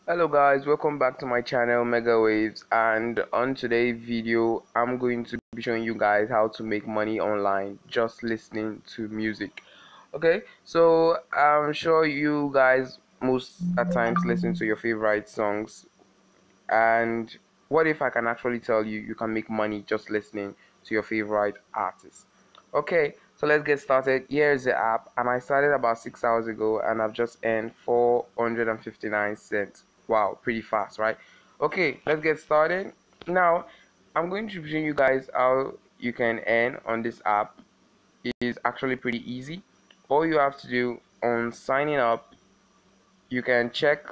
Hello guys, welcome back to my channel Mega Waves, and on today's video I'm going to be showing you guys how to make money online just listening to music. Okay, so I'm sure you guys most at times listen to your favorite songs, and what if I can actually tell you you can make money just listening to your favorite artist? Okay, so let's get started. Here's the app, and I started about 6 hours ago and I've just earned 459 cents. Wow, pretty fast, right? Okay, let's get started. Now I'm going to show you guys how you can earn on this app. It is actually pretty easy. All you have to do on signing up, you can check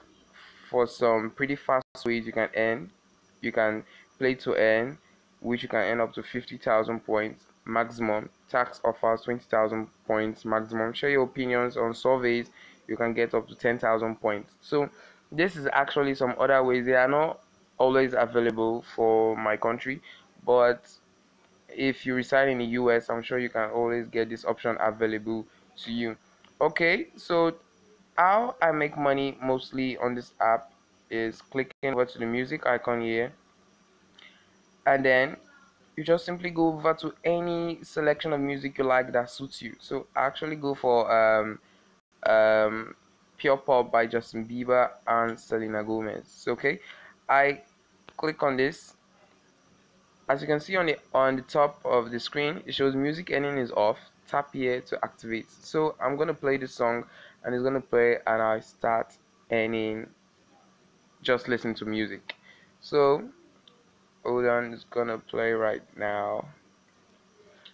for some pretty fast ways you can earn. You can play to earn, which you can earn up to 50,000 points maximum. Tax offers 20,000 points maximum. Share your opinions on surveys, you can get up to 10,000 points. So this is actually some other ways. They are not always available for my country, but if you reside in the US, I'm sure you can always get this option available to you. Okay, so how I make money mostly on this app is clicking over to the music icon here, and then you just simply go over to any selection of music you like that suits you. So I actually go for Pure Pop by Justin Bieber and Selena Gomez. So, okay, I click on this. As you can see on the top of the screen, it shows music earning is off. Tap here to activate. So I'm gonna play the song, and it's gonna play, and I start earning just listen to music. So hold on, it's gonna play right now.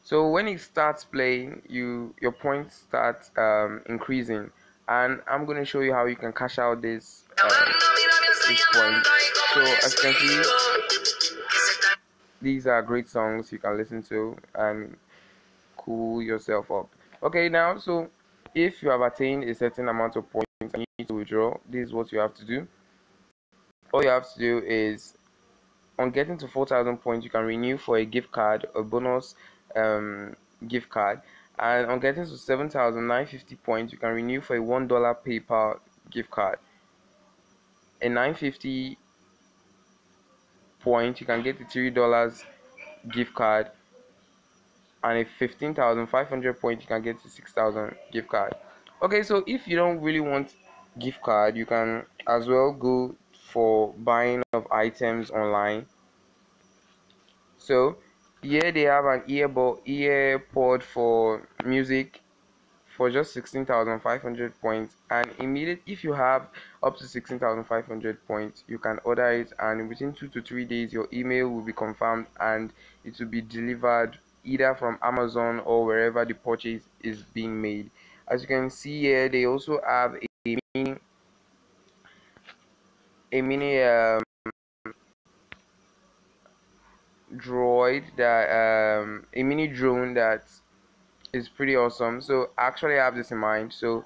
So when it starts playing, your points start increasing, and I'm gonna show you how you can cash out this point. So as you can see, these are great songs you can listen to and cool yourself up. Okay, now so if you have attained a certain amount of points and you need to withdraw, this is what you have to do. All you have to do is, on getting to 4,000 points, you can renew for a gift card, a bonus gift card, and on getting to 7,950 points, you can renew for a $1 PayPal gift card. A 950 point, you can get a $3 gift card, and a 15,500 point, you can get a 6,000 gift card. Okay, so if you don't really want gift card, you can as well go for buying of items online. So here they have an earpod for music for just 16,500 points, and if you have up to 16,500 points, you can order it, and within 2 to 3 days your email will be confirmed and it will be delivered either from Amazon or wherever the purchase is being made. As you can see here, they also have a mini droid that a mini drone that is pretty awesome. So I actually have this in mind. So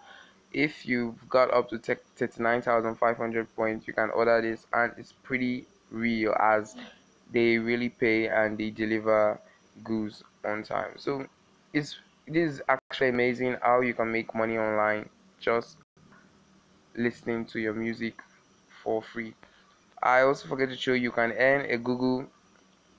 if you've got up to 39,500 points, you can order this, and it's pretty real as they really pay and they deliver goods on time. So this is actually amazing how you can make money online just listening to your music for free. I also forget to show you can earn a Google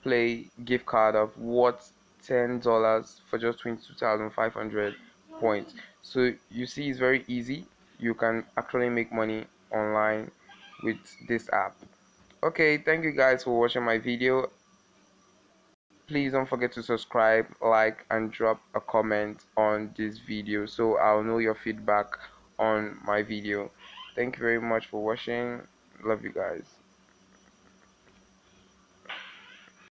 Play gift card of worth $10 for just 22,500 points. So you see, it's very easy. You can actually make money online with this app. Okay, thank you guys for watching my video. Please don't forget to subscribe, like, and drop a comment on this video so I'll know your feedback on my video. Thank you very much for watching. Love you guys.